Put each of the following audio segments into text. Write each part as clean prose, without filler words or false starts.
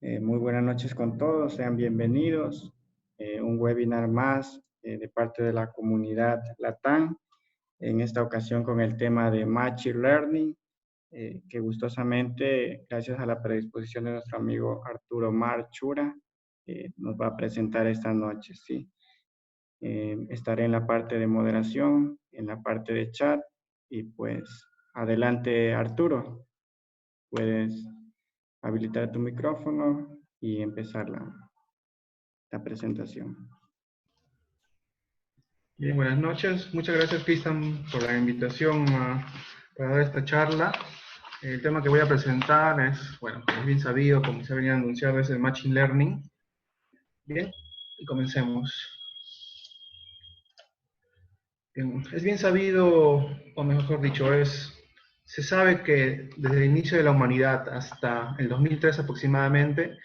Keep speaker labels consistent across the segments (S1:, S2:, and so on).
S1: Muy buenas noches con todos, sean bienvenidos. Un webinar más de parte de la comunidad LATAM, en esta ocasión con el tema de Machine Learning, que gustosamente, gracias a la predisposición de nuestro amigo Arturo Marchura, nos va a presentar esta noche. ¿Sí? Estaré en la parte de moderación, en la parte de chat, y pues adelante Arturo, puedes habilitar tu micrófono y empezar la presentación.
S2: Bien, buenas noches. Muchas gracias, Cristian, por la invitación para dar esta charla. El tema que voy a presentar es, bueno, como es bien sabido, como se ha venido anunciado, es el Machine Learning. Bien, y comencemos. Bien, es bien sabido, o mejor dicho, se sabe que desde el inicio de la humanidad hasta el 2003 aproximadamente,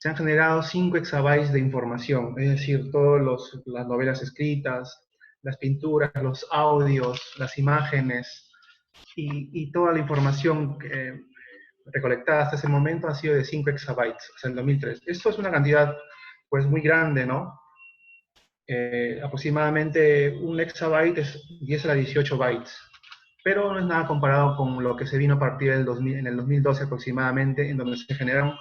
S2: se han generado 5 exabytes de información, es decir, todas las novelas escritas, las pinturas, los audios, las imágenes y toda la información recolectada hasta ese momento ha sido de 5 exabytes, hasta el 2003. Esto es una cantidad pues muy grande, ¿no? Aproximadamente un exabyte es 10 a la 18 bytes, pero no es nada comparado con lo que se vino a partir del 2000, en el 2012 aproximadamente, en donde se generaron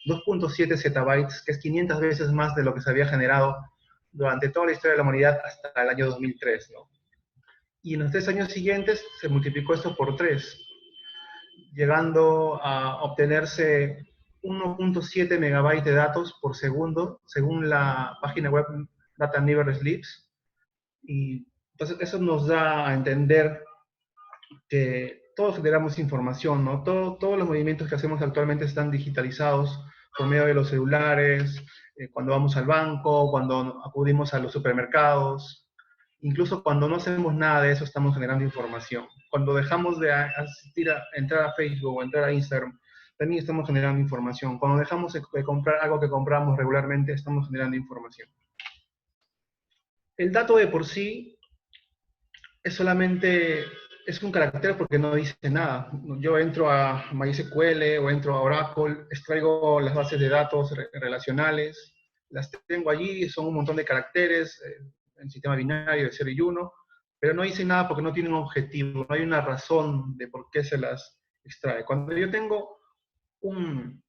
S2: 2.7 zettabytes, que es 500 veces más de lo que se había generado durante toda la historia de la humanidad hasta el año 2003, ¿no? Y en los 3 años siguientes se multiplicó esto por 3, llegando a obtenerse 1.7 megabytes de datos por segundo, según la página web Data Never Sleeps. Y entonces eso nos da a entender que todos generamos información, ¿no? Todos los movimientos que hacemos actualmente están digitalizados por medio de los celulares, cuando vamos al banco, cuando acudimos a los supermercados, incluso cuando no hacemos nada de eso estamos generando información. Cuando dejamos de entrar a Facebook o entrar a Instagram, también estamos generando información. Cuando dejamos de comprar algo que compramos regularmente, estamos generando información. El dato de por sí es un carácter porque no dice nada. Yo entro a MySQL o entro a Oracle, extraigo las bases de datos relacionales, las tengo allí, son un montón de caracteres, en sistema binario de 0 y 1, pero no dice nada porque no tiene un objetivo, no hay una razón de por qué se las extrae. Cuando yo tengo un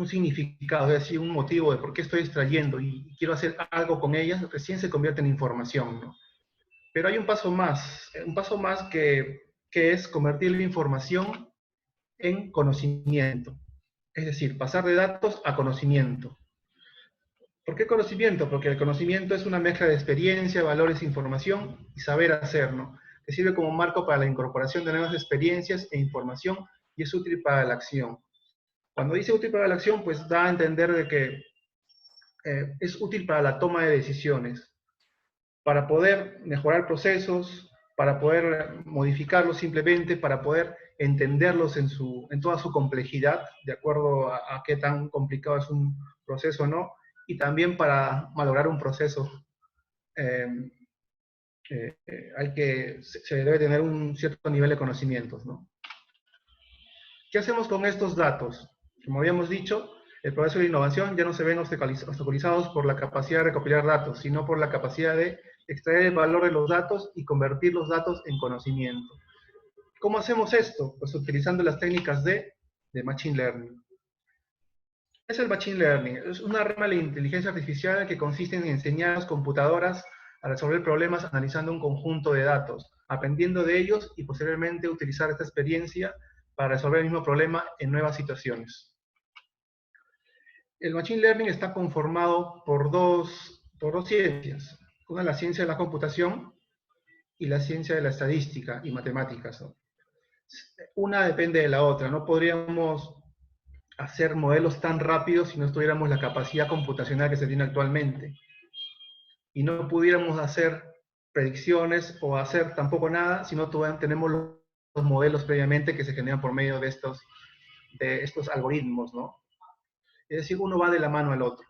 S2: significado, es decir, un motivo de por qué estoy extrayendo y quiero hacer algo con ellas, recién se convierte en información, ¿no? Pero hay un paso más que es convertir la información en conocimiento. Es decir, pasar de datos a conocimiento. ¿Por qué conocimiento? Porque el conocimiento es una mezcla de experiencia, valores, información y saber hacer, ¿no? Que sirve como marco para la incorporación de nuevas experiencias e información y es útil para la acción. Cuando dice útil para la acción, pues da a entender de que es útil para la toma de decisiones, para poder mejorar procesos, para poder modificarlos simplemente, para poder entenderlos en toda su complejidad, de acuerdo a qué tan complicado es un proceso o no, y también para malograr un proceso. Se debe tener un cierto nivel de conocimientos, ¿no? ¿Qué hacemos con estos datos? Como habíamos dicho, el progreso y la innovación ya no se ven obstaculizados por la capacidad de recopilar datos, sino por la capacidad de extraer el valor de los datos y convertir los datos en conocimiento. ¿Cómo hacemos esto? Pues utilizando las técnicas de Machine Learning. ¿Qué es el Machine Learning? Es una rama de la inteligencia artificial que consiste en enseñar a las computadoras a resolver problemas analizando un conjunto de datos, aprendiendo de ellos y posteriormente utilizar esta experiencia para resolver el mismo problema en nuevas situaciones. El Machine Learning está conformado por dos ciencias. Una es la ciencia de la computación y la ciencia de la estadística y matemáticas, ¿no? Una depende de la otra. No podríamos hacer modelos tan rápidos si no tuviéramos la capacidad computacional que se tiene actualmente. Y no pudiéramos hacer predicciones o hacer tampoco nada si no tenemos los modelos previamente que se generan por medio de estos algoritmos, ¿no? Es decir, uno va de la mano al otro.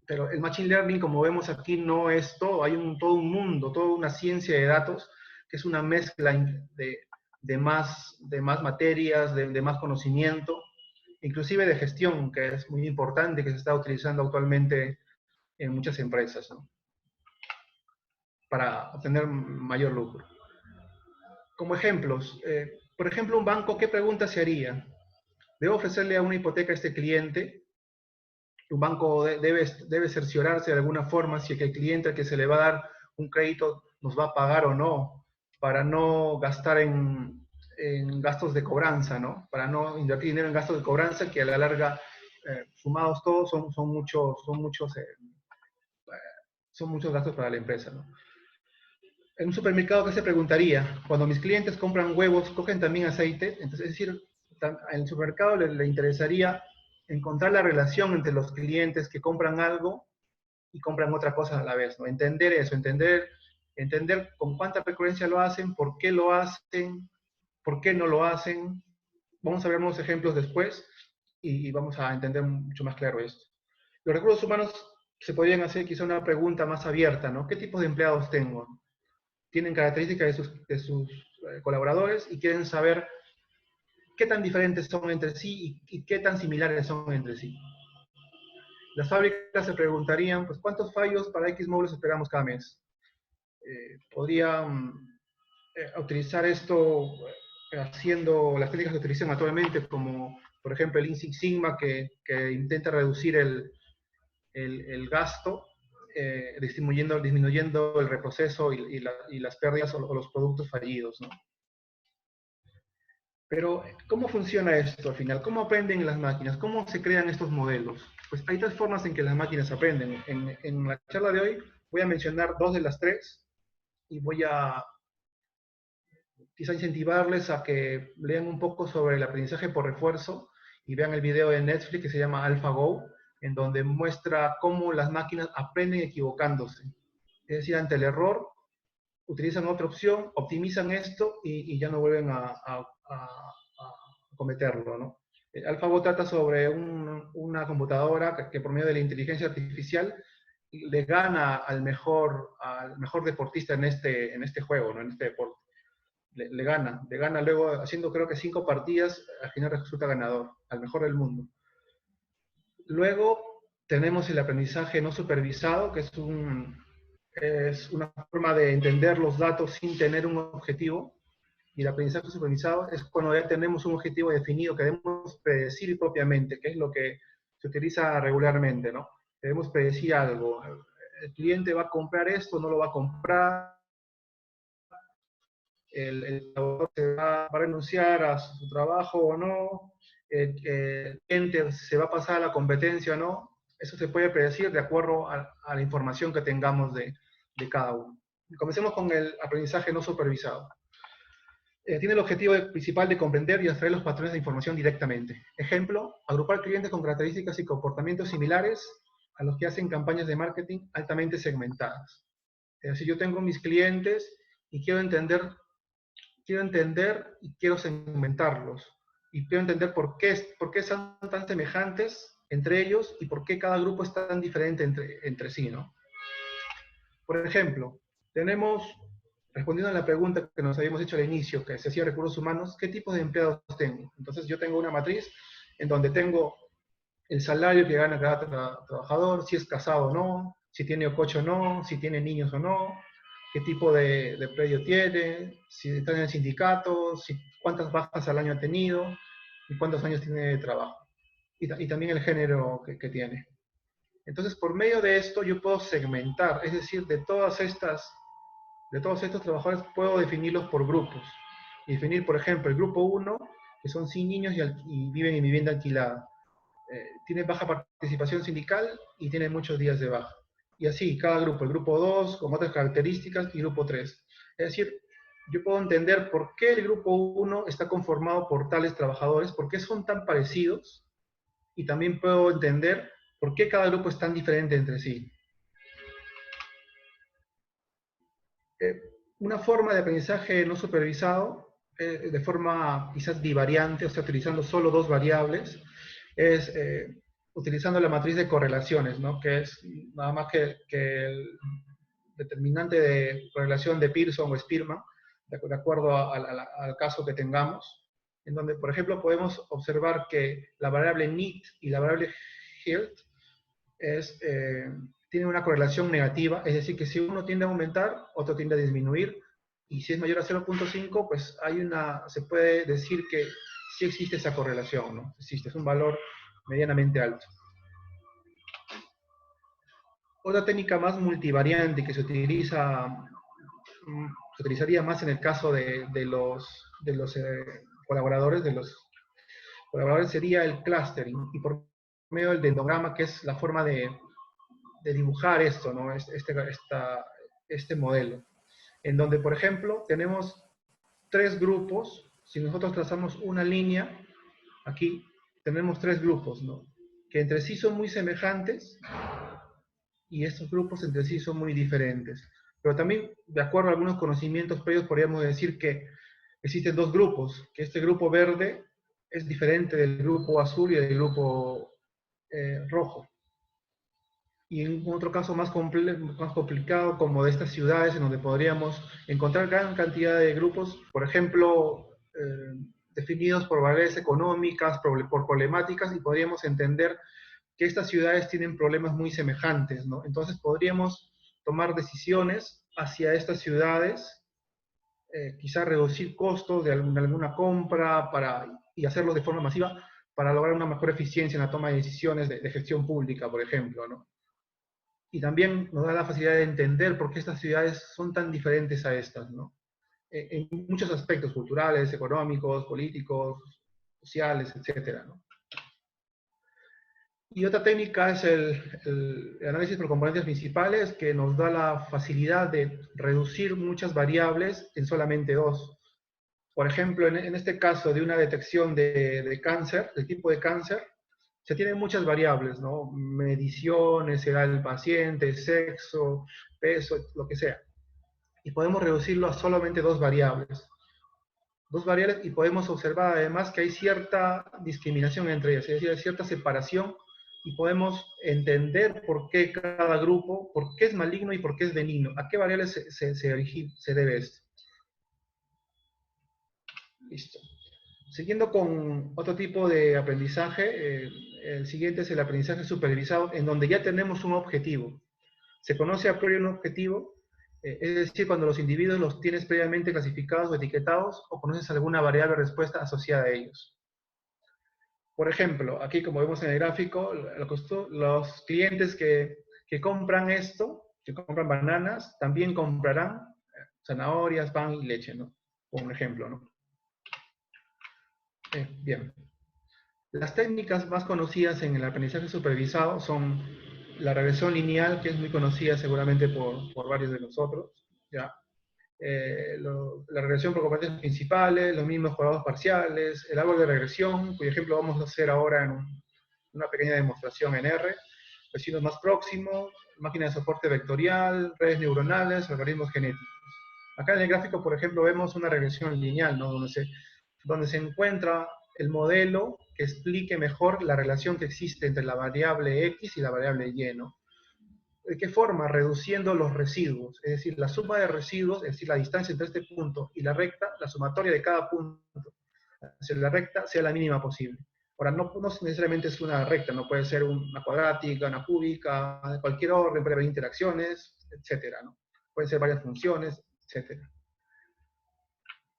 S2: Pero el Machine Learning, como vemos aquí, no es todo. Hay todo un mundo, toda una ciencia de datos que es una mezcla de más materias, de más conocimiento. inclusive de gestión, que es muy importante, que se está utilizando actualmente en muchas empresas, ¿no? Para obtener mayor lucro. Como ejemplos, por ejemplo, un banco, ¿qué pregunta se haría? ¿Debo ofrecerle a una hipoteca a este cliente? Un banco debe cerciorarse de alguna forma si el cliente al que se le va a dar un crédito nos va a pagar o no, para no gastar en gastos de cobranza, ¿no? Para no invertir dinero en gastos de cobranza que a la larga, sumados todos, son muchos gastos para la empresa, ¿no? En un supermercado, ¿qué se preguntaría? Cuando mis clientes compran huevos, ¿cogen también aceite? Entonces, es decir, en el supermercado le interesaría encontrar la relación entre los clientes que compran algo y compran otra cosa a la vez, ¿no? Entender eso, entender con cuánta frecuencia lo hacen, por qué no lo hacen. Vamos a ver unos ejemplos después y vamos a entender mucho más claro esto. Los recursos humanos se podrían hacer quizá una pregunta más abierta, ¿no? ¿Qué tipo de empleados tengo? Tienen características de sus colaboradores y quieren saber qué tan diferentes son entre sí y qué tan similares son entre sí. Las fábricas se preguntarían, pues, ¿cuántos fallos para X módulos esperamos cada mes? Podrían utilizar esto haciendo las técnicas que utilizan actualmente, como por ejemplo el Lean Six Sigma, que intenta reducir el gasto, disminuyendo el reproceso y las pérdidas o los productos fallidos, ¿no? Pero, ¿cómo funciona esto al final? ¿Cómo aprenden las máquinas? ¿Cómo se crean estos modelos? Pues hay tres formas en que las máquinas aprenden. En la charla de hoy voy a mencionar dos de las tres y voy a quizá incentivarles a que lean un poco sobre el aprendizaje por refuerzo y vean el video de Netflix que se llama AlphaGo, en donde muestra cómo las máquinas aprenden equivocándose. Es decir, ante el error, utilizan otra opción, optimizan esto y ya no vuelven a cometerlo, ¿no? AlphaGo trata sobre una computadora que por medio de la inteligencia artificial le gana al mejor deportista en este juego, ¿no? En este deporte. Le gana luego haciendo creo que 5 partidas, al final resulta ganador, al mejor del mundo. Luego tenemos el aprendizaje no supervisado, que es una forma de entender los datos sin tener un objetivo. Y el aprendizaje supervisado es cuando ya tenemos un objetivo definido que debemos predecir propiamente, que es lo que se utiliza regularmente, ¿no? Debemos predecir algo. El cliente va a comprar esto, no lo va a comprar. El trabajador se va a renunciar a su trabajo o no. El cliente se va a pasar a la competencia o no. Eso se puede predecir de acuerdo a la información que tengamos de cada uno. Comencemos con el aprendizaje no supervisado. Tiene el objetivo principal de comprender y extraer los patrones de información directamente. Ejemplo, agrupar clientes con características y comportamientos similares a los que hacen campañas de marketing altamente segmentadas. Es decir, yo tengo mis clientes y quiero entender y quiero segmentarlos. Y quiero entender por qué son tan semejantes entre ellos y por qué cada grupo es tan diferente entre sí, ¿no? Por ejemplo, respondiendo a la pregunta que nos habíamos hecho al inicio, que se hacía recursos humanos, ¿qué tipo de empleados tengo? Entonces yo tengo una matriz en donde tengo el salario que gana cada trabajador, si es casado o no, si tiene coche o no, si tiene niños o no, qué tipo de predio tiene, si está en el sindicato, cuántas bajas al año ha tenido y cuántos años tiene de trabajo. Y también el género que tiene. Entonces, por medio de esto yo puedo segmentar, es decir, de todos estos trabajadores puedo definirlos por grupos. Y definir, por ejemplo, el grupo 1, que son sin niños y viven en vivienda alquilada. Tiene baja participación sindical y tiene muchos días de baja. Y así, cada grupo, el grupo 2, con otras características, y grupo 3. Es decir, yo puedo entender por qué el grupo 1 está conformado por tales trabajadores, por qué son tan parecidos, y también puedo entender por qué cada grupo es tan diferente entre sí. Una forma de aprendizaje no supervisado, de forma quizás bivariante, o sea, utilizando solo dos variables, es utilizando la matriz de correlaciones, ¿no? Que es nada más que el determinante de correlación de Pearson o Spearman, de acuerdo al caso que tengamos. en donde, por ejemplo, podemos observar que la variable need y la variable health tienen una correlación negativa, es decir, que si uno tiende a aumentar, otro tiende a disminuir, y si es mayor a 0.5, pues se puede decir que sí existe esa correlación, ¿no? Existe, es un valor medianamente alto. Otra técnica más multivariante que se utilizaría más en el caso de los colaboradores, sería el clustering, y por medio del dendrograma, que es la forma de dibujar esto, ¿no? Este modelo, en donde, por ejemplo, tenemos tres grupos. Si nosotros trazamos una línea, aquí tenemos tres grupos, ¿no? Que entre sí son muy semejantes, y estos grupos entre sí son muy diferentes. Pero también, de acuerdo a algunos conocimientos previos, podríamos decir que existen dos grupos, que este grupo verde es diferente del grupo azul y del grupo rojo. Y en otro caso más complicado, como de estas ciudades, en donde podríamos encontrar gran cantidad de grupos, por ejemplo, definidos por variables económicas, por problemáticas, y podríamos entender que estas ciudades tienen problemas muy semejantes, ¿no? Entonces podríamos tomar decisiones hacia estas ciudades, quizá reducir costos de alguna compra y hacerlo de forma masiva para lograr una mejor eficiencia en la toma de decisiones de gestión pública, por ejemplo, ¿no? Y también nos da la facilidad de entender por qué estas ciudades son tan diferentes a estas, ¿no? En muchos aspectos culturales, económicos, políticos, sociales, etcétera, ¿no? Y otra técnica es el análisis por componentes principales, que nos da la facilidad de reducir muchas variables en solamente dos. Por ejemplo, en este caso de una detección de cáncer, de tipo de cáncer, se tienen muchas variables, ¿no? Mediciones, edad del paciente, sexo, peso, lo que sea. Y podemos reducirlo a solamente dos variables. Dos variables, y podemos observar además que hay cierta discriminación entre ellas, es decir, hay cierta separación, y podemos entender por qué cada grupo, por qué es maligno y por qué es benigno, a qué variables se debe esto. Listo. Siguiendo con otro tipo de aprendizaje, el siguiente es el aprendizaje supervisado, en donde ya tenemos un objetivo. Se conoce a priori un objetivo, es decir, cuando los individuos los tienes previamente clasificados o etiquetados, o conoces alguna variable respuesta asociada a ellos. Por ejemplo, aquí como vemos en el gráfico, los clientes que compran esto, que compran bananas, también comprarán zanahorias, pan y leche, ¿no? Por un ejemplo, ¿no? Bien. Las técnicas más conocidas en el aprendizaje supervisado son la regresión lineal, que es muy conocida seguramente por varios de nosotros, ¿ya? La regresión por componentes principales, los mismos cuadrados parciales, el árbol de regresión, cuyo ejemplo vamos a hacer ahora en una pequeña demostración en R, vecinos más próximos, máquina de soporte vectorial, redes neuronales, algoritmos genéticos. Acá en el gráfico, por ejemplo, vemos una regresión lineal, ¿no? donde se encuentra el modelo que explique mejor la relación que existe entre la variable X y la variable Y, ¿no? ¿De qué forma? Reduciendo los residuos, es decir, la suma de residuos, es decir, la distancia entre este punto y la recta, la sumatoria de cada punto hacia la recta sea la mínima posible. Ahora, no necesariamente es una recta, no puede ser una cuadrática, una cúbica, de cualquier orden, puede haber interacciones, etcétera, ¿no? Pueden ser varias funciones, etcétera.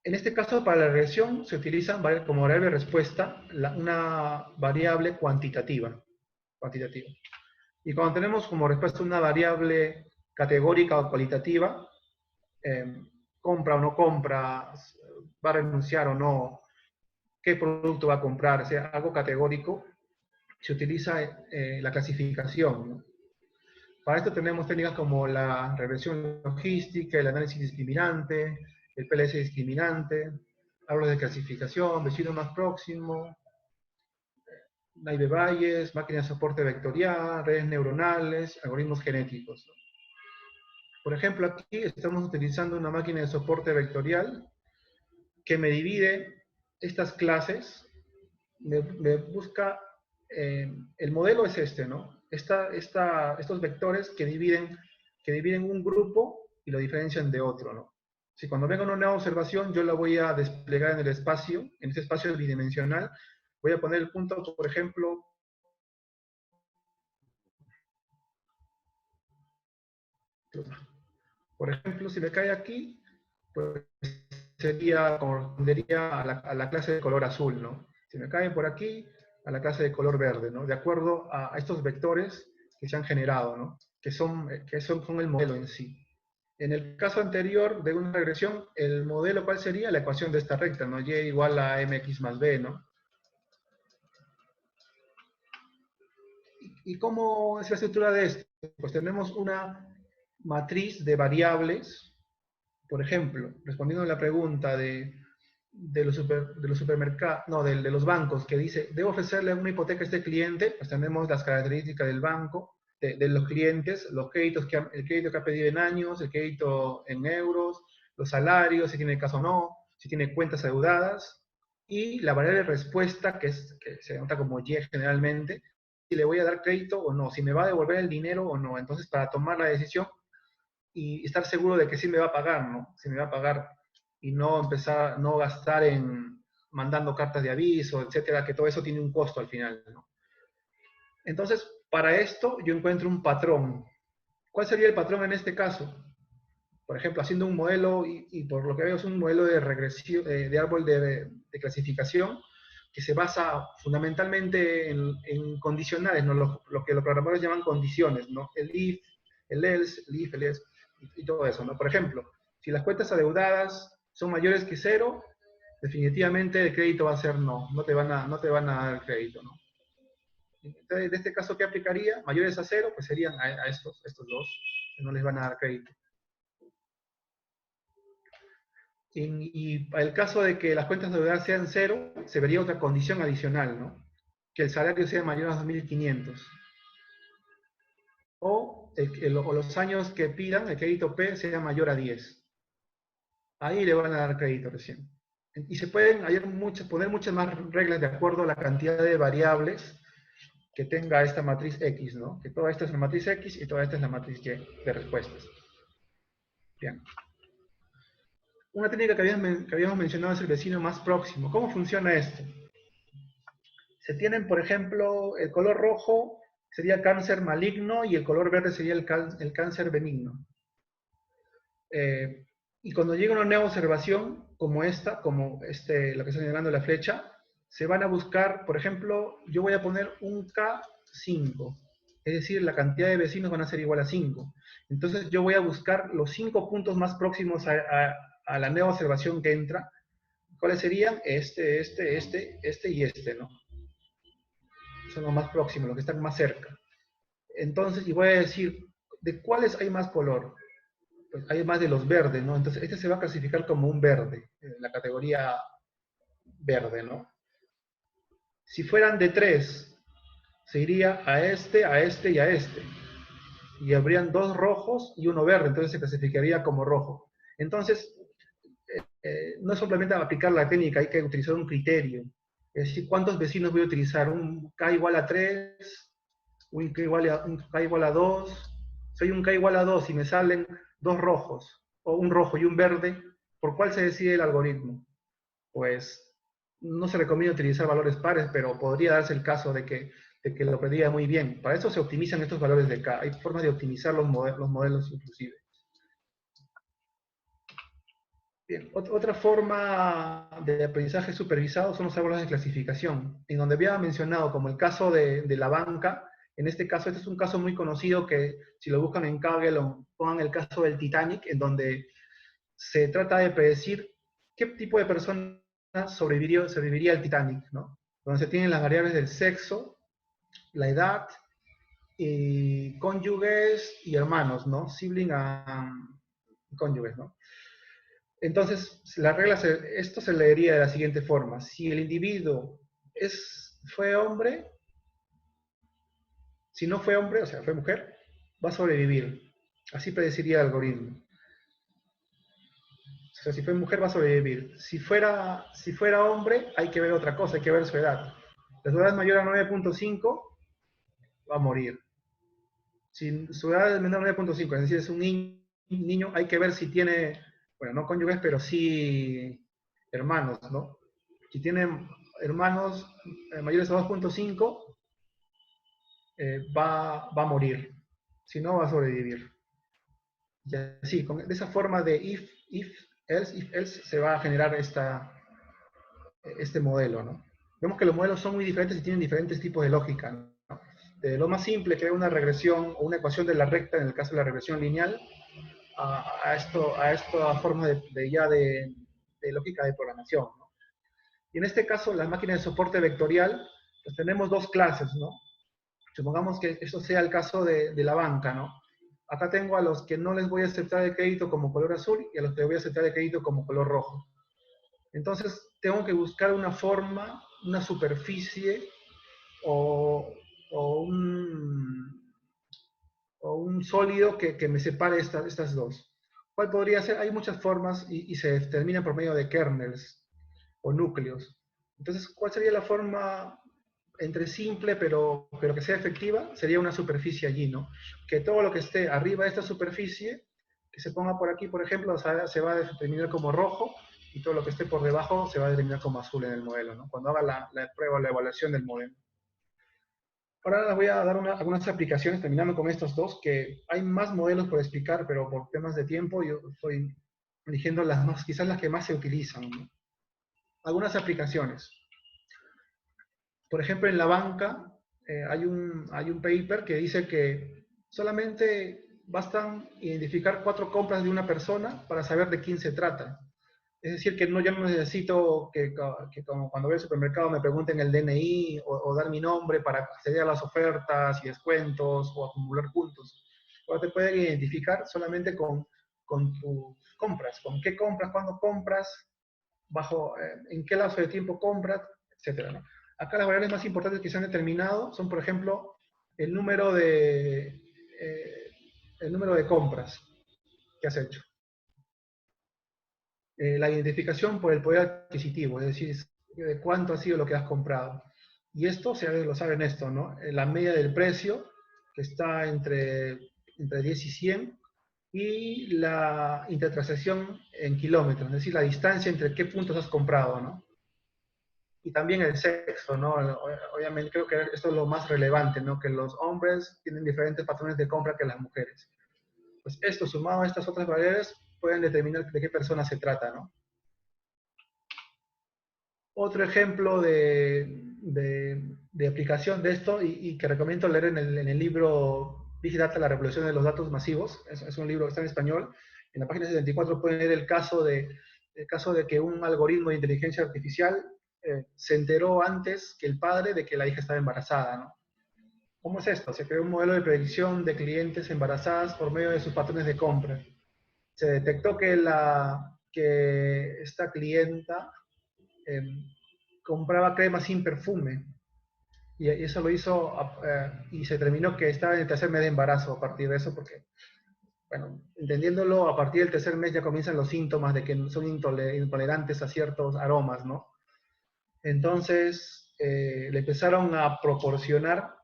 S2: En este caso, para la regresión, se utiliza como variable de respuesta una variable cuantitativa. Y cuando tenemos como respuesta una variable categórica o cualitativa, compra o no compra, va a renunciar o no, qué producto va a comprar, o sea, algo categórico, se utiliza la clasificación, ¿no? Para esto tenemos técnicas como la regresión logística, el análisis discriminante, el PLS discriminante, árboles de clasificación, vecino más próximo, naive Bayes, máquina de soporte vectorial, redes neuronales, algoritmos genéticos, ¿no? Por ejemplo, aquí estamos utilizando una máquina de soporte vectorial que me divide estas clases, me busca, el modelo es este, ¿no? Estos vectores que dividen un grupo y lo diferencian de otro, ¿no? Si cuando venga una nueva observación, yo la voy a desplegar en el espacio, en este espacio bidimensional, voy a poner el punto, por ejemplo, si me cae aquí, pues correspondería a la clase de color azul, ¿no? Si me cae por aquí, a la clase de color verde, ¿no? De acuerdo a estos vectores que se han generado, ¿no? Que son el modelo en sí. En el caso anterior de una regresión, el modelo, ¿cuál sería? La ecuación de esta recta, ¿no? Y igual a mx más b, ¿no? ¿Y cómo es la estructura de esto? Pues tenemos una matriz de variables. Por ejemplo, respondiendo a la pregunta de los supermercados, no, de los bancos, que dice, ¿debo ofrecerle una hipoteca a este cliente? Pues tenemos las características del banco, de los clientes, los créditos el crédito que ha pedido en años, el crédito en euros, los salarios, si tiene caso o no, si tiene cuentas adeudadas, y la variable respuesta, que se nota como Y generalmente, si le voy a dar crédito o no, si me va a devolver el dinero o no. Entonces, para tomar la decisión y estar seguro de que sí me va a pagar, ¿no? Si me va a pagar y no gastar en mandando cartas de aviso, etcétera, que todo eso tiene un costo al final, ¿no? Entonces, para esto yo encuentro un patrón. ¿Cuál sería el patrón en este caso? Por ejemplo, haciendo un modelo, y por lo que veo es un modelo de regresión, de árbol de clasificación, que se basa fundamentalmente en condicionales, ¿no? Lo que los programadores llaman condiciones, ¿no? El if, el else, el if, el else, y todo eso, ¿no? Por ejemplo, si las cuentas adeudadas son mayores que cero, definitivamente el crédito va a ser no te van a dar el crédito, ¿no? Entonces, en este caso, ¿qué aplicaría? Mayores a cero, pues serían a estos dos, que no les van a dar crédito. Y para el caso de que las cuentas de deuda sean cero, se vería otra condición adicional, ¿no? Que el salario sea mayor a 2.500. O los años que pidan, el crédito P, sea mayor a 10. Ahí le van a dar crédito recién. Y se pueden poner muchas más reglas de acuerdo a la cantidad de variables que tenga esta matriz X, ¿no? Que toda esta es la matriz X y toda esta es la matriz Y de respuestas. Bien. Una técnica que habíamos mencionado es el vecino más próximo. ¿Cómo funciona esto? Se tienen, por ejemplo, el color rojo sería cáncer maligno y el color verde sería el cáncer benigno. Y cuando llega una nueva observación, como esta, lo que está señalando la flecha, se van a buscar, por ejemplo, yo voy a poner un K5, es decir, la cantidad de vecinos van a ser igual a 5. Entonces yo voy a buscar los 5 puntos más próximos a la nueva observación que entra. ¿Cuáles serían? Este y este, ¿no? Son los más próximos, los que están más cerca. Entonces, y voy a decir, ¿de cuáles hay más color? Pues hay más de los verdes, ¿no? Entonces, este se va a clasificar como un verde, en la categoría verde, ¿no? Si fueran de 3, se iría a este y a este. Y habrían 2 rojos y 1 verde, entonces se clasificaría como rojo. Entonces, no es simplemente aplicar la técnica, hay que utilizar un criterio. Es decir, ¿cuántos vecinos voy a utilizar? ¿Un K igual a 3? ¿Un K igual a 2? Si hay un K igual a 2 y me salen 2 rojos, o un rojo y un verde, ¿por cuál se decide el algoritmo? Pues no se recomienda utilizar valores pares, pero podría darse el caso de que lo prediga muy bien. Para eso se optimizan estos valores de K. Hay formas de optimizar los modelos inclusive. Bien, otra forma de aprendizaje supervisado son los árboles de clasificación, en donde había mencionado, como el caso de la banca. En este caso, este es un caso muy conocido que si lo buscan en Kaggle o pongan el caso del Titanic, en donde se trata de predecir qué tipo de persona sobreviviría al Titanic, ¿no? Donde se tienen las variables del sexo, la edad, y cónyuges y hermanos, ¿no? Sibling y cónyuges, ¿no? Entonces, esto se leería de la siguiente forma. Si el individuo fue hombre, si no fue hombre, o sea, fue mujer, va a sobrevivir. Así predeciría el algoritmo. O sea, si fue mujer, va a sobrevivir. Si fuera hombre, hay que ver otra cosa, hay que ver su edad. Si su edad es mayor a 9.5, va a morir. Si su edad es menor a 9.5, es decir, es un niño, hay que ver si tiene, bueno, no cónyuges, pero sí hermanos, ¿no? Si tienen hermanos mayores a 2.5, va a morir. Si no, va a sobrevivir. Y así, de esa forma de if, else, se va a generar este modelo, ¿no? Vemos que los modelos son muy diferentes y tienen diferentes tipos de lógica, ¿no? De lo más simple, que es una regresión o una ecuación de la recta, en el caso de la regresión lineal, a esta forma de lógica de programación, ¿no? Y en este caso, las máquinas de soporte vectorial, pues tenemos dos clases, ¿no? Supongamos que esto sea el caso de la banca, ¿no? Acá tengo a los que no les voy a aceptar el crédito como color azul y a los que les voy a aceptar el crédito como color rojo. Entonces, tengo que buscar una forma, una superficie o, o, un, o un sólido que me separe estas dos. ¿Cuál podría ser? Hay muchas formas y se determinan por medio de kernels o núcleos. Entonces, ¿cuál sería la forma entre simple pero que sea efectiva? Sería una superficie allí, ¿no? Que todo lo que esté arriba de esta superficie, que se ponga por aquí, por ejemplo, se va a determinar como rojo, y todo lo que esté por debajo se va a determinar como azul en el modelo, ¿no? Cuando haga la prueba, la evaluación del modelo. Ahora les voy a dar algunas aplicaciones, terminando con estos dos, que hay más modelos por explicar, pero por temas de tiempo yo estoy eligiendo quizás las que más se utilizan, ¿no? Algunas aplicaciones. Por ejemplo, en la banca hay un paper que dice que solamente bastan identificar 4 compras de una persona para saber de quién se trata. Es decir, que yo no necesito que como cuando voy al supermercado me pregunten el DNI o dar mi nombre para acceder a las ofertas y descuentos o acumular puntos. Ahora te pueden identificar solamente con tus compras, con qué compras, cuándo compras, en qué lapso de tiempo compras, etcétera, ¿no? Acá las variables más importantes que se han determinado son, por ejemplo, el número de, eh, el número de compras que has hecho. La identificación por el poder adquisitivo, es decir, de cuánto ha sido lo que has comprado. Y esto lo saben esto, ¿no? La media del precio, que está entre 10 y 100, y la intertransacción en kilómetros, es decir, la distancia entre qué puntos has comprado, ¿no? Y también el sexo, ¿no? Obviamente creo que esto es lo más relevante, ¿no? Que los hombres tienen diferentes patrones de compra que las mujeres. Pues esto sumado a estas otras variables pueden determinar de qué persona se trata, ¿no? Otro ejemplo de aplicación de esto y que recomiendo leer en el libro Big Data, la revolución de los datos masivos, es un libro que está en español. En la página 74 pueden leer el caso de que un algoritmo de inteligencia artificial se enteró antes que el padre de que la hija estaba embarazada, ¿no? ¿Cómo es esto? Se creó un modelo de predicción de clientes embarazadas por medio de sus patrones de compra. Se detectó que esta clienta eh, compraba crema sin perfume. Y eso lo hizo, y se terminó que estaba en el tercer mes de embarazo a partir de eso, porque, bueno, entendiéndolo, a partir del tercer mes ya comienzan los síntomas de que son intolerantes a ciertos aromas, ¿no? Entonces, le empezaron a proporcionar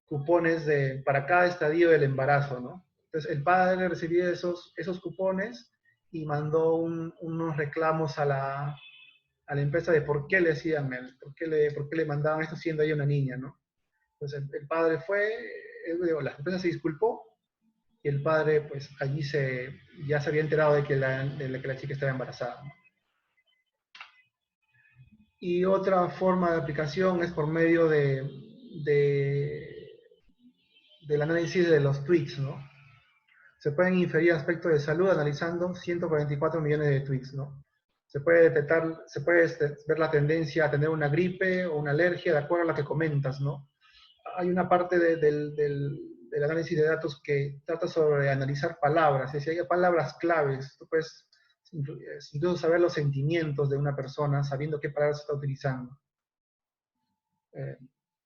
S2: cupones para cada estadio del embarazo, ¿no? Entonces, el padre recibía esos cupones y mandó unos reclamos a la empresa de por qué le hacían, por qué le mandaban esto siendo ella una niña, ¿no? Entonces el padre la empresa se disculpó y el padre pues allí ya se había enterado de que la chica estaba embarazada, ¿no? Y otra forma de aplicación es por medio del análisis de los tweets, ¿no? Se pueden inferir aspectos de salud analizando 144 millones de tweets, ¿no? Se puede ver la tendencia a tener una gripe o una alergia de acuerdo a la que comentas, ¿no? Hay una parte del análisis de datos que trata sobre analizar palabras, es decir, hay palabras claves, tú puedes incluso saber los sentimientos de una persona sabiendo qué palabras está utilizando.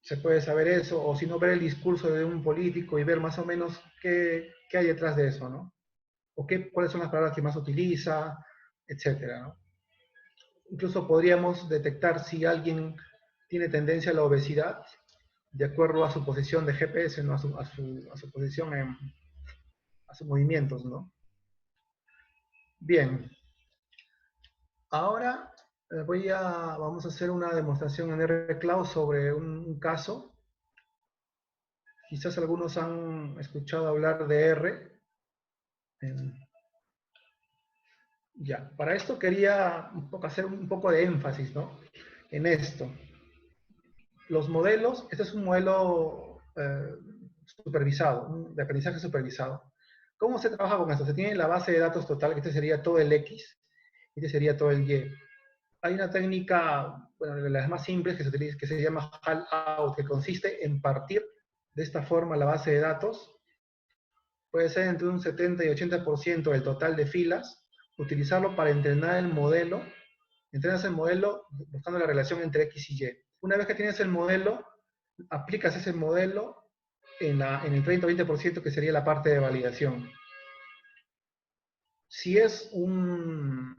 S2: Se puede saber eso, o si no, ver el discurso de un político y ver más o menos qué hay detrás de eso, ¿no? O cuáles son las palabras que más utiliza, etcétera, ¿no? Incluso podríamos detectar si alguien tiene tendencia a la obesidad de acuerdo a su posición de GPS, ¿no? a su posición a sus movimientos, ¿no? Bien. Ahora vamos a hacer una demostración en RCloud sobre un caso. Quizás algunos han escuchado hablar de R. Ya, para esto quería hacer un poco de énfasis, ¿no? En esto. Los modelos, este es un modelo supervisado, de aprendizaje supervisado. ¿Cómo se trabaja con esto? Se tiene la base de datos total, que este sería todo el X, este sería todo el Y. Hay una técnica, bueno, de las más simples, que se llama HAL-OUT, que consiste en partir de esta forma la base de datos. Puede ser entre un 70 y 80% del total de filas, utilizarlo para entrenar el modelo. Entrenas el modelo buscando la relación entre X y Y. Una vez que tienes el modelo, aplicas ese modelo en el 30-20% que sería la parte de validación. Si es un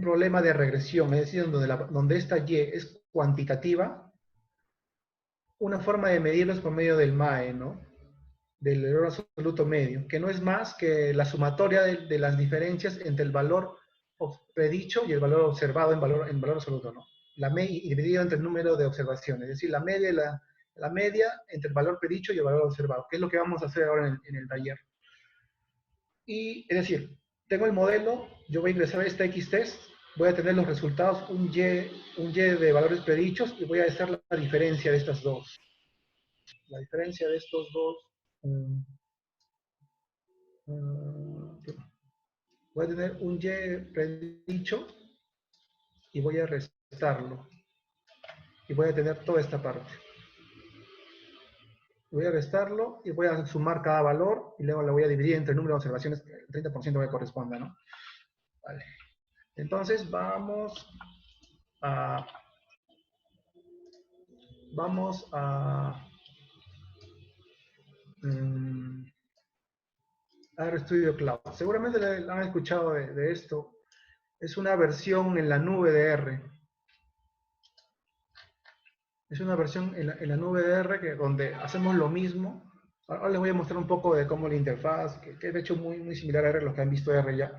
S2: problema de regresión, es decir, donde esta Y es cuantitativa, una forma de medirlo es por medio del MAE, ¿no? Del error absoluto medio, que no es más que la sumatoria de las diferencias entre el valor predicho y el valor observado en valor absoluto, ¿no? Y dividido entre el número de observaciones, es decir, la media entre el valor predicho y el valor observado, que es lo que vamos a hacer ahora en el taller. Y, es decir, tengo el modelo, yo voy a ingresar a este X-test, voy a tener los resultados, un Y de valores predichos, y voy a hacer la diferencia de estas dos. La diferencia de estos dos... voy a tener un Y predicho y voy a restarlo. Y voy a tener toda esta parte. Voy a restarlo y voy a sumar cada valor y luego lo voy a dividir entre el número de observaciones que el 30% me corresponda, ¿no? Vale. Entonces vamos a RStudio Cloud. Seguramente han escuchado de esto. Es una versión en la nube de R. Es una versión en la nube de R donde hacemos lo mismo. Ahora les voy a mostrar un poco de cómo la interfaz, que es de hecho muy similar a R, los que han visto R ya.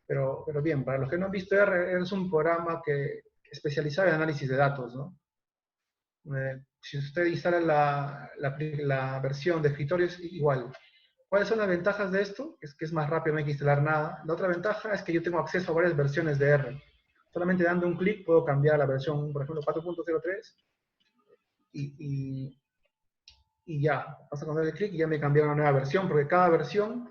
S2: Pero bien, para los que no han visto R, es un programa especializado en análisis de datos, ¿no? Si usted instala la versión de escritorio es igual. ¿Cuáles son las ventajas de esto? Es que es más rápido, no hay que instalar nada. La otra ventaja es que yo tengo acceso a varias versiones de R. Solamente dando un clic puedo cambiar la versión, por ejemplo, 4.03 y ya. Pasa con el clic y ya me cambiaron a una nueva versión, porque cada versión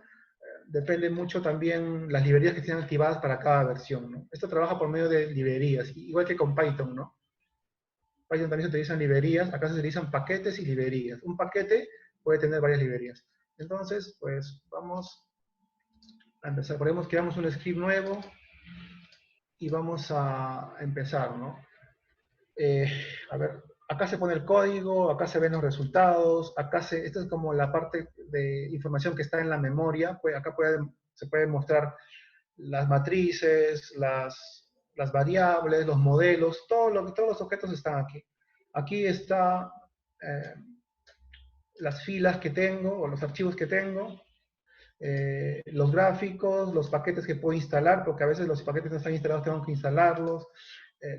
S2: depende mucho también las librerías que estén activadas para cada versión, ¿no? Esto trabaja por medio de librerías, igual que con Python, ¿no? Python también se utilizan librerías, acá se utilizan paquetes y librerías. Un paquete puede tener varias librerías. Entonces, pues vamos a empezar. Creamos un script nuevo y vamos a empezar, ¿no? A ver, acá se pone el código, acá se ven los resultados, esta es como la parte de información que está en la memoria, pues acá se pueden mostrar las matrices, las variables, los modelos, todos los objetos están aquí. Aquí está las filas que tengo, o los archivos que tengo, los gráficos, los paquetes que puedo instalar, porque a veces los paquetes no están instalados, tengo que instalarlos,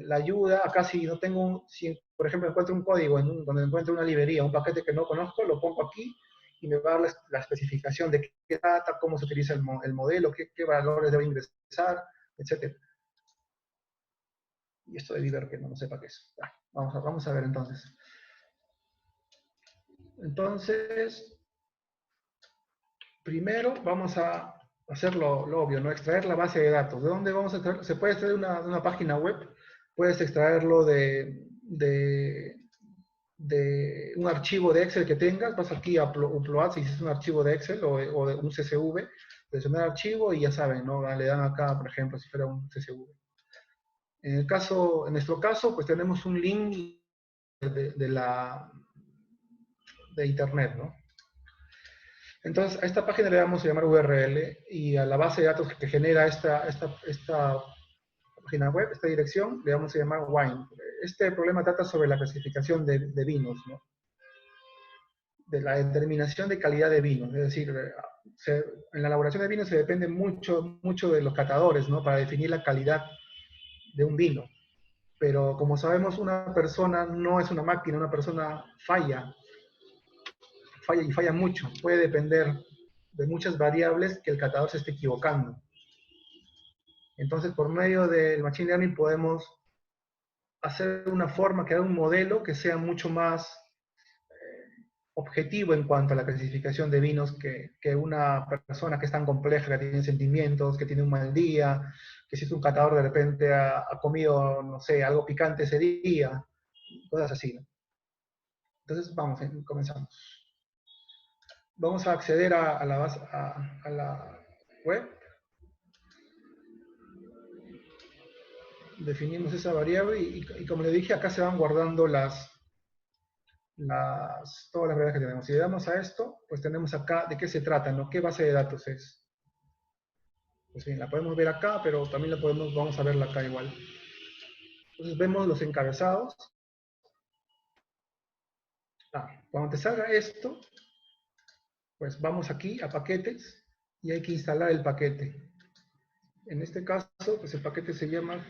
S2: la ayuda, acá si no tengo, si por ejemplo encuentro un código donde encuentro una librería, un paquete que no conozco, lo pongo aquí y me va a dar la especificación de qué data, cómo se utiliza el modelo, qué valores debo ingresar, etc. Y esto de ver que no sepa qué es. Vamos a ver entonces. Entonces, primero vamos a hacer lo obvio, ¿no? Extraer la base de datos. ¿De dónde vamos a extraer? Se puede extraer de una página web, puedes extraerlo de un archivo de Excel que tengas, vas aquí a upload, si es un archivo de Excel o de un CSV, seleccionar archivo y ya saben, ¿no? Le dan acá, por ejemplo, si fuera un CSV. En nuestro caso, pues tenemos un link de internet, ¿no? Entonces, a esta página le vamos a llamar URL y a la base de datos que genera esta página web, esta dirección, le vamos a llamar wine. Este problema trata sobre la clasificación de vinos, ¿no? De la determinación de calidad de vinos. Es decir, en la elaboración de vinos se depende mucho de los catadores, ¿no? Para definir la calidad de un vino. Pero como sabemos, una persona no es una máquina, una persona falla y falla mucho. Puede depender de muchas variables que el catador se esté equivocando. Entonces, por medio del Machine Learning podemos hacer una forma, crear un modelo que sea mucho más objetivo en cuanto a la clasificación de vinos que una persona que es tan compleja, que tiene sentimientos, que tiene un mal día, que si es un catador de repente ha comido, no sé, algo picante ese día, cosas así, ¿no? Entonces, vamos, comenzamos. Vamos a acceder a la base, a la web. Definimos esa variable y como le dije, acá se van guardando todas las variables que tenemos. Si le damos a esto, pues tenemos acá de qué se trata, ¿no? ¿Qué base de datos es? Pues bien, la podemos ver acá, pero también vamos a verla acá igual. Entonces vemos los encabezados. Cuando te salga esto, pues vamos aquí a paquetes y hay que instalar el paquete. En este caso, pues el paquete se llama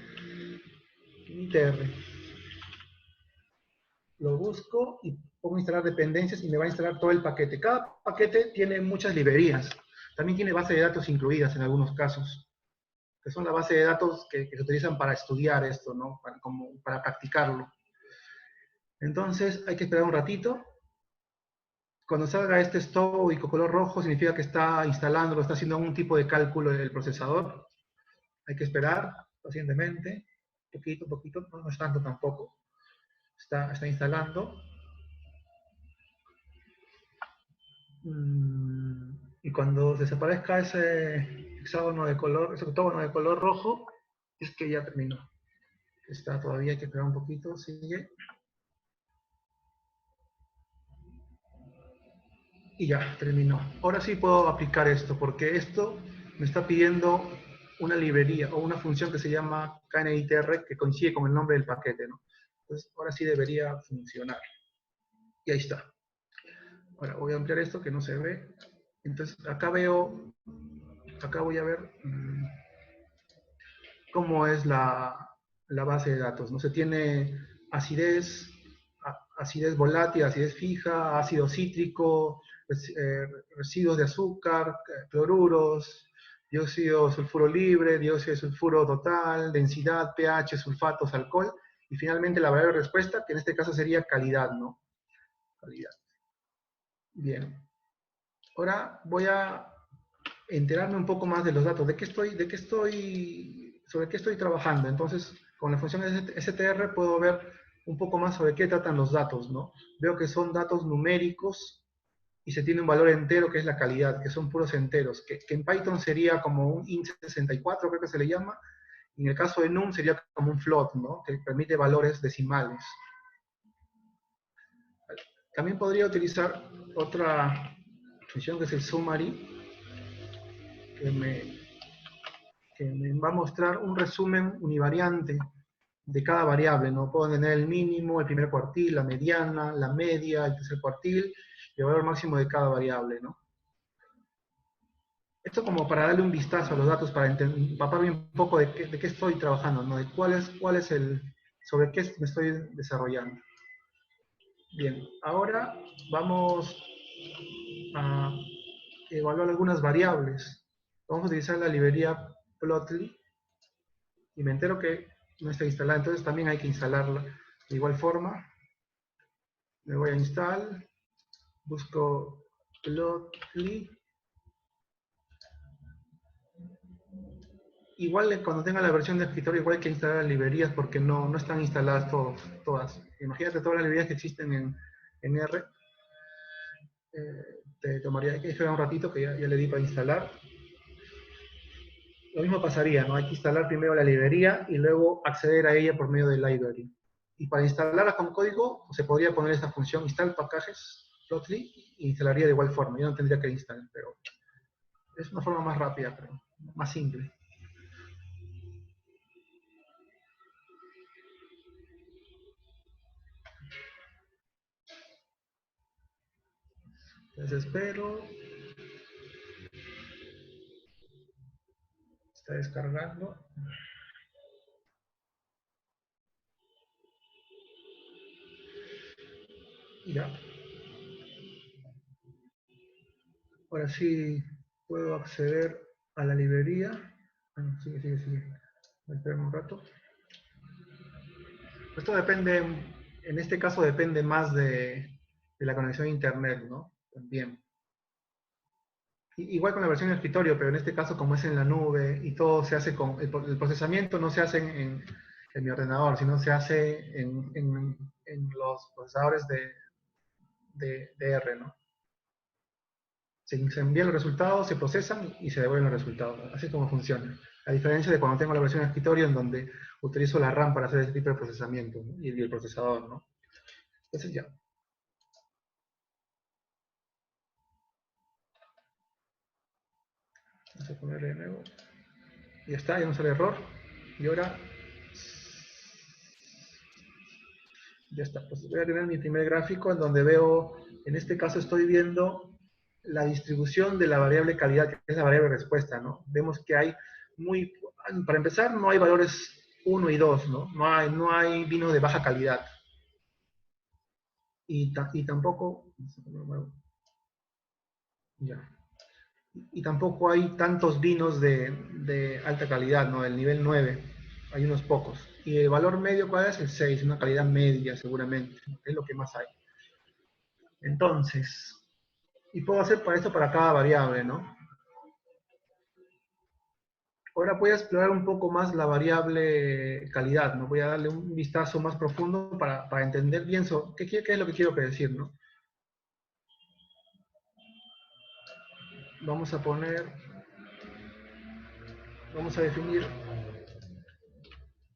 S2: ITR. Lo busco y pongo instalar dependencias y me va a instalar todo el paquete. Cada paquete tiene muchas librerías. También tiene base de datos incluidas en algunos casos, que son la base de datos que se utilizan para estudiar esto, ¿no? Para practicarlo. Entonces hay que esperar un ratito. Cuando salga este stop y con color rojo, significa que está instalando, está haciendo algún tipo de cálculo del procesador. Hay que esperar pacientemente, poquito, no es tanto tampoco. Está instalando. Y cuando desaparezca ese hexágono de color, ese octógono de color rojo, es que ya terminó. Está todavía, hay que esperar un poquito, sigue. Y ya, terminó. Ahora sí puedo aplicar esto, porque esto me está pidiendo una librería o una función que se llama KNITR, que coincide con el nombre del paquete, ¿no? Entonces, ahora sí debería funcionar. Y ahí está. Ahora voy a ampliar esto que no se ve. Entonces, acá voy a ver cómo es la base de datos, ¿no? Se tiene acidez, acidez volátil, acidez fija, ácido cítrico, residuos de azúcar, cloruros, dióxido de sulfuro libre, dióxido de sulfuro total, densidad, pH, sulfatos, alcohol, y finalmente la variable de respuesta, que en este caso sería calidad, ¿no? Calidad. Bien. Ahora voy a enterarme un poco más de los datos, sobre qué estoy trabajando. Entonces, con la función str puedo ver un poco más sobre qué tratan los datos, ¿no? Veo que son datos numéricos y se tiene un valor entero que es la calidad, que son puros enteros, que en Python sería como un int64, creo que se le llama, y en el caso de num sería como un float, ¿no? Que permite valores decimales. También podría utilizar otra función que es el summary, que me va a mostrar un resumen univariante de cada variable, ¿no? Puedo tener el mínimo, el primer cuartil, la mediana, la media, el tercer cuartil, y el valor máximo de cada variable, ¿no? Esto como para darle un vistazo a los datos, para empaparme un poco de qué estoy trabajando, ¿no? De sobre qué me estoy desarrollando. Bien, ahora vamos a evaluar algunas variables. Vamos a utilizar la librería Plotly, y me entero que no está instalada, entonces también hay que instalarla. De igual forma, me voy a install, busco Plotly. Igual cuando tenga la versión de escritorio, igual hay que instalar las librerías porque no están instaladas todas. Imagínate todas las librerías que existen en R. Te tomaría que esperar un ratito que ya le di para instalar. Lo mismo pasaría, ¿no? Hay que instalar primero la librería y luego acceder a ella por medio de library. Y para instalarla con código, se podría poner esta función install packages plotly y instalaría de igual forma. Yo no tendría que instalar, pero es una forma más rápida, pero más simple. Entonces espero. Está descargando. Ya. Ahora sí puedo acceder a la librería. Bueno, sigue. Espera un rato. Esto depende, en este caso depende más de la conexión a internet, ¿no? También. Igual con la versión de escritorio, pero en este caso como es en la nube y todo se hace con, el procesamiento no se hace en mi ordenador, sino se hace en los procesadores de R, ¿no? Se envían los resultados, se procesan y se devuelven los resultados. Así es como funciona. A diferencia de cuando tengo la versión de escritorio en donde utilizo la RAM para hacer ese tipo de procesamiento, ¿no? Y el procesador, ¿no? Entonces ya. Vamos a ponerle de nuevo. Ya está, ya no sale error. Y ahora ya está. Pues voy a tener mi primer gráfico en donde veo, en este caso estoy viendo la distribución de la variable calidad, que es la variable respuesta, ¿no? Vemos que hay para empezar, no hay valores 1 y 2, ¿no? No hay vino de baja calidad. Y tampoco, ya. Y tampoco hay tantos vinos de alta calidad, ¿no? Del nivel 9. Hay unos pocos. Y el valor medio, ¿cuál es? El 6, una calidad media seguramente. Es lo que más hay. Entonces, y puedo hacer para esto para cada variable, ¿no? Ahora voy a explorar un poco más la variable calidad, ¿no? Voy a darle un vistazo más profundo para entender bien qué es lo que quiero decir, ¿no? Vamos a definir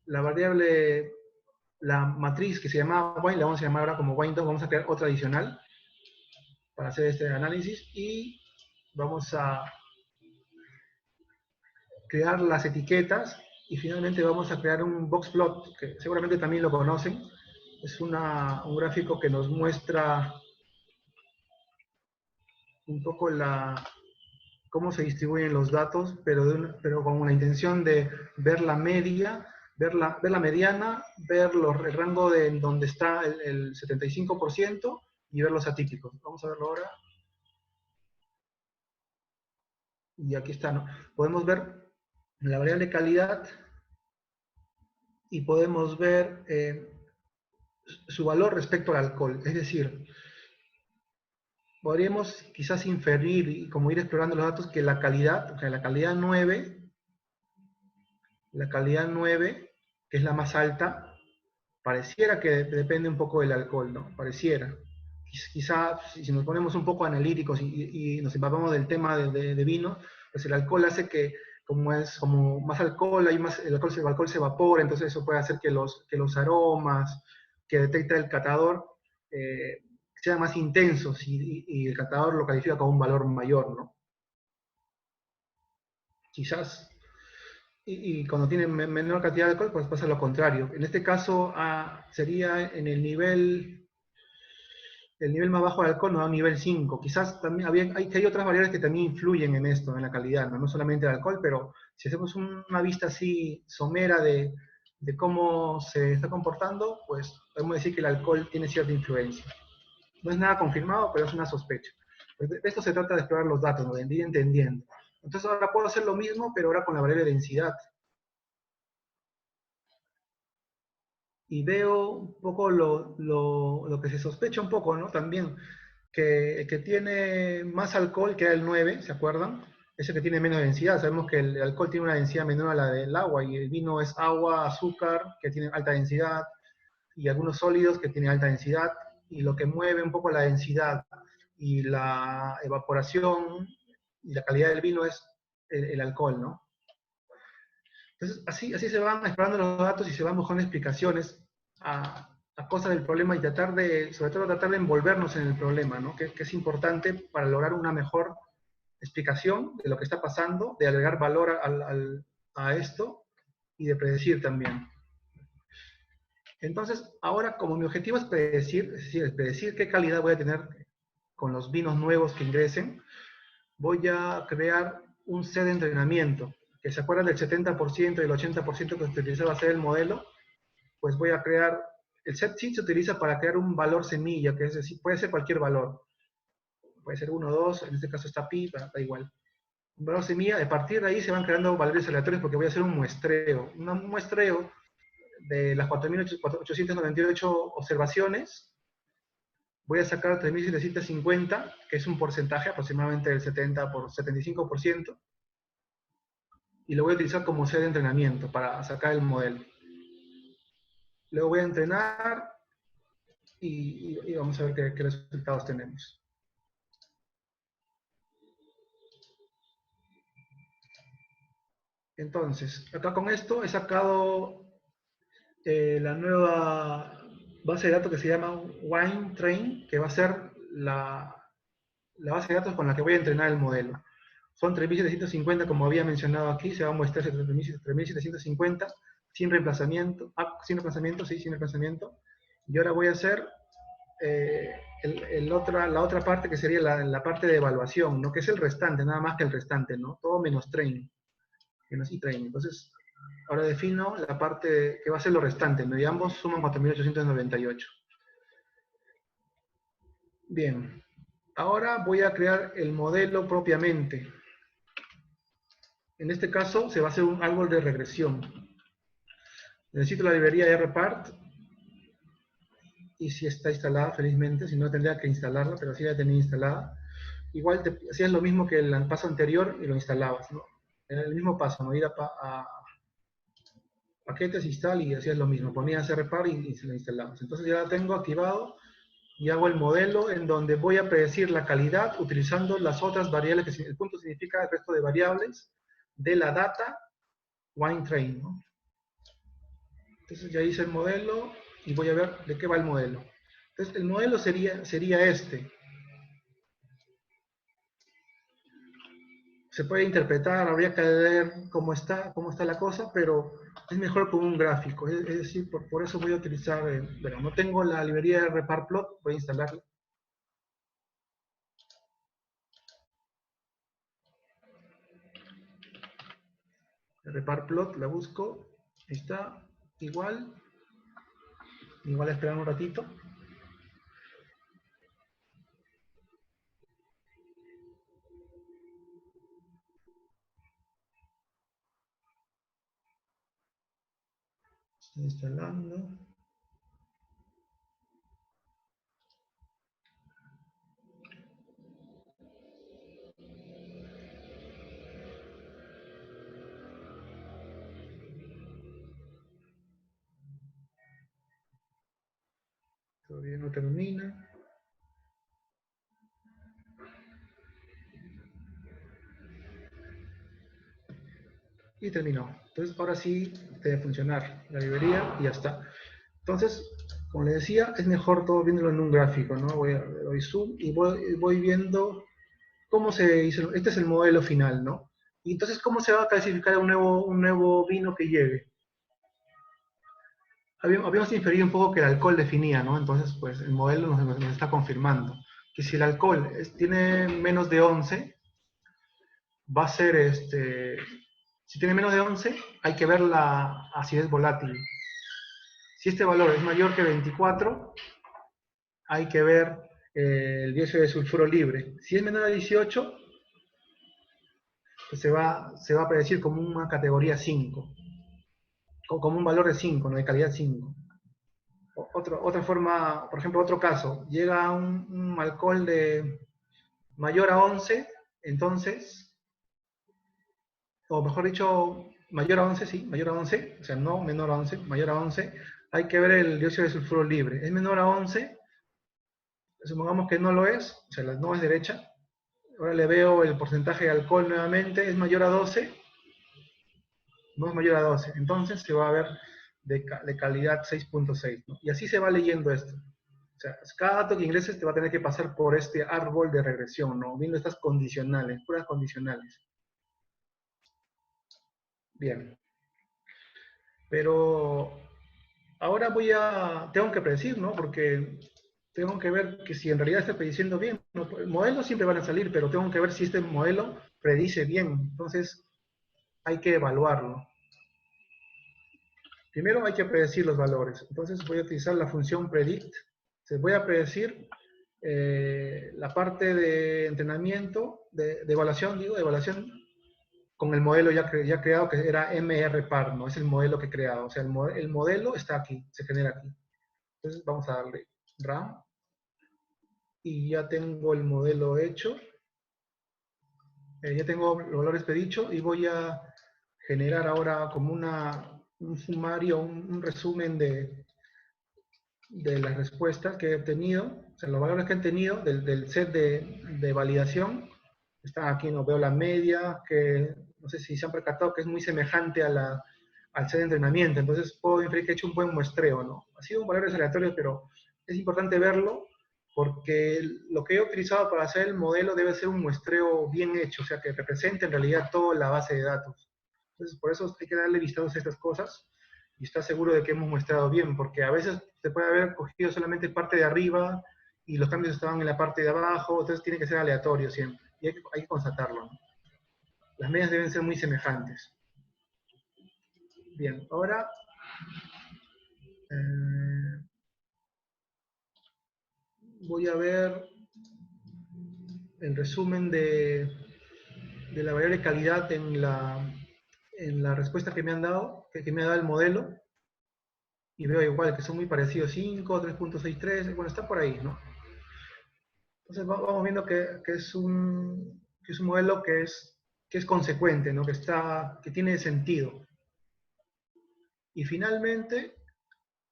S2: la variable, la matriz que se llamaba wine, la vamos a llamar ahora como wine2, vamos a crear otra adicional para hacer este análisis y vamos a crear las etiquetas y finalmente vamos a crear un box plot, que seguramente también lo conocen. Es un gráfico que nos muestra un poco cómo se distribuyen los datos, pero con la intención de ver la media, ver la mediana, ver el rango de donde está el 75% y ver los atípicos. Vamos a verlo ahora. Y aquí está, ¿no? Podemos ver la variable calidad y podemos ver su valor respecto al alcohol. Es decir, podríamos quizás inferir y como ir explorando los datos que la calidad, o sea, la calidad 9, que es la más alta, pareciera que depende un poco del alcohol, ¿no? Pareciera. Quizá si nos ponemos un poco analíticos y nos empapamos del tema de vino, pues el alcohol hace que como más alcohol, el alcohol se evapora, entonces eso puede hacer que los aromas que detecta el catador eh, sean más intensos y el catador lo califica como un valor mayor, ¿no? Quizás y cuando tiene menor cantidad de alcohol, pues pasa lo contrario. En este caso sería en el nivel más bajo de alcohol nos da un nivel 5. Quizás también hay otras variables que también influyen en esto, en la calidad, no solamente el alcohol, pero si hacemos una vista así somera de cómo se está comportando, pues podemos decir que el alcohol tiene cierta influencia. No es nada confirmado, pero es una sospecha. Pues de esto se trata de explorar los datos, ¿no? De ir entendiendo. Entonces ahora puedo hacer lo mismo, pero ahora con la variable de densidad. Y veo un poco lo que se sospecha un poco, ¿no? También, que el que tiene más alcohol, que era el 9, ¿se acuerdan? Es el que tiene menos densidad. Sabemos que el alcohol tiene una densidad menor a la del agua, y el vino es agua, azúcar, que tiene alta densidad, y algunos sólidos que tienen alta densidad, y lo que mueve un poco la densidad y la evaporación y la calidad del vino es el alcohol, ¿no? Entonces, así se van explorando los datos y se van buscando explicaciones a cosas del problema y sobre todo tratar de envolvernos en el problema, ¿no? Que es importante para lograr una mejor explicación de lo que está pasando, de agregar valor a esto y de también. Entonces, ahora como mi objetivo es predecir qué calidad voy a tener con los vinos nuevos que ingresen, voy a crear un set de entrenamiento, que se acuerdan del 70% y el 80% que se utilizaba hacer el modelo, pues voy a crear el set seed se utiliza para crear un valor semilla, que es decir, puede ser cualquier valor. Puede ser 1, 2, en este caso está pi, da igual. Un valor semilla, a partir de ahí se van creando valores aleatorios porque voy a hacer un muestreo. Un muestreo de las 4.898 observaciones, voy a sacar 3.750, que es un porcentaje aproximadamente del 75%, y lo voy a utilizar como set de entrenamiento para sacar el modelo. Luego voy a entrenar y vamos a ver qué resultados tenemos. Entonces, acá con esto he sacado la nueva base de datos que se llama WineTrain, que va a ser la base de datos con la que voy a entrenar el modelo. Son 3.750, como había mencionado aquí, se va a muestrar 3.750 sin reemplazamiento, sin reemplazamiento. Y ahora voy a hacer la otra parte que sería la parte de evaluación, ¿no? Que es el restante, nada más que el restante, ¿no? Todo menos training, menos e-training. Entonces, ahora defino la parte que va a ser lo restante, ¿no? Y ambos suman 4.898. Bien, ahora voy a crear el modelo propiamente. En este caso se va a hacer un árbol de regresión. Necesito la librería rpart, y si está instalada, felizmente, si no tendría que instalarla, pero sí la tenía instalada. Igual hacías lo mismo que el paso anterior y lo instalabas, ¿no? Era el mismo paso, ¿no? Ir a paquetes, install, y hacías lo mismo, ponías rpart y se lo instalabas. Entonces ya la tengo activado y hago el modelo en donde voy a predecir la calidad utilizando las otras variables, que el punto significa el resto de variables de la data WineTrain, ¿no? Entonces ya hice el modelo y voy a ver de qué va el modelo. Entonces el modelo sería este. Se puede interpretar, habría que ver cómo está la cosa, pero es mejor con un gráfico. Es decir, por eso voy a utilizar, bueno, no tengo la librería de RepartPlot, voy a instalarla. RepartPlot, la busco, ahí está, igual a esperar un ratito. Estoy instalando. Todavía no termina. Y terminó. Entonces ahora sí debe funcionar la librería y ya está. Entonces, como les decía, es mejor todo viéndolo en un gráfico, ¿no? Doy zoom y voy viendo cómo se hizo. Este es el modelo final, ¿no? Y entonces, ¿cómo se va a clasificar un nuevo vino que llegue? Habíamos inferido un poco que el alcohol definía, ¿no? Entonces, pues el modelo nos está confirmando que si el alcohol tiene menos de 11, va a ser si tiene menos de 11, hay que ver la acidez volátil. Si este valor es mayor que 24, hay que ver el dióxido de sulfuro libre. Si es menor a 18, pues se va a predecir como una categoría 5, como un valor de 5, ¿no? De calidad 5. Otra forma, por ejemplo, otro caso, llega un alcohol de mayor a 11, entonces, o mejor dicho, mayor a 11, sí, mayor a 11, o sea, no menor a 11, mayor a 11, hay que ver el dióxido de sulfuro libre. Es menor a 11, supongamos que no lo es, o sea, no es derecha. Ahora le veo el porcentaje de alcohol nuevamente, es mayor a 12, no es mayor a 12, entonces se va a ver de calidad 6.6, ¿no? Y así se va leyendo esto. O sea, cada dato que ingreses te va a tener que pasar por este árbol de regresión, ¿no? Viendo estas condicionales, puras condicionales. Bien. Pero ahora tengo que predecir, ¿no? Porque tengo que ver que si en realidad está prediciendo bien. ¿No? Modelos siempre van a salir, pero tengo que ver si este modelo predice bien. Entonces, hay que evaluarlo. Primero hay que predecir los valores. Entonces voy a utilizar la función predict. Entonces voy a predecir la parte de entrenamiento, de evaluación, digo, de evaluación con el modelo ya creado, que era MRPAR, ¿no? Es el modelo que he creado. O sea, el modelo está aquí, se genera aquí. Entonces vamos a darle RAM. Y ya tengo el modelo hecho. Ya tengo los valores predichos y voy a generar ahora como un sumario, un resumen de las respuestas que he obtenido, o sea, los valores que he tenido del set de validación. Están aquí, no veo la media, que no sé si se han percatado que es muy semejante a al set de entrenamiento, entonces puedo inferir que he hecho un buen muestreo, ¿no? Ha sido un valor aleatorio, pero es importante verlo porque lo que he utilizado para hacer el modelo debe ser un muestreo bien hecho, o sea, que represente en realidad toda la base de datos. Entonces, por eso hay que darle vistazo a estas cosas y estar seguro de que hemos muestrado bien, porque a veces se puede haber cogido solamente parte de arriba y los cambios estaban en la parte de abajo, entonces tiene que ser aleatorio siempre, y hay que constatarlo, ¿no? Las medias deben ser muy semejantes. Bien, ahora voy a ver el resumen de la variable calidad en la respuesta que me han dado, que me ha dado el modelo, y veo igual que son muy parecidos, 5, 3.63, bueno, está por ahí, ¿no? Entonces vamos viendo que es un modelo que es consecuente, ¿no? Que tiene sentido. Y finalmente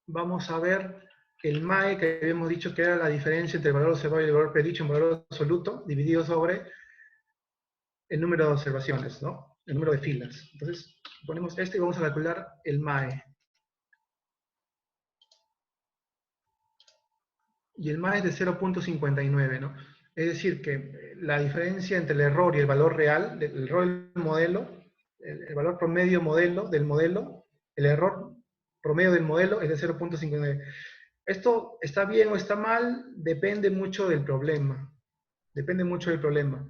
S2: vamos a ver el MAE, que habíamos dicho que era la diferencia entre el valor observado y el valor predicho en valor absoluto, dividido sobre el número de observaciones, ¿no? El número de filas. Entonces ponemos este y vamos a calcular el MAE. Y el MAE es de 0.59, ¿no? Es decir, que la diferencia entre el error y el valor real, el error del modelo, el valor promedio del modelo, el error promedio del modelo es de 0.59. Esto está bien o está mal, depende mucho del problema. Depende mucho del problema.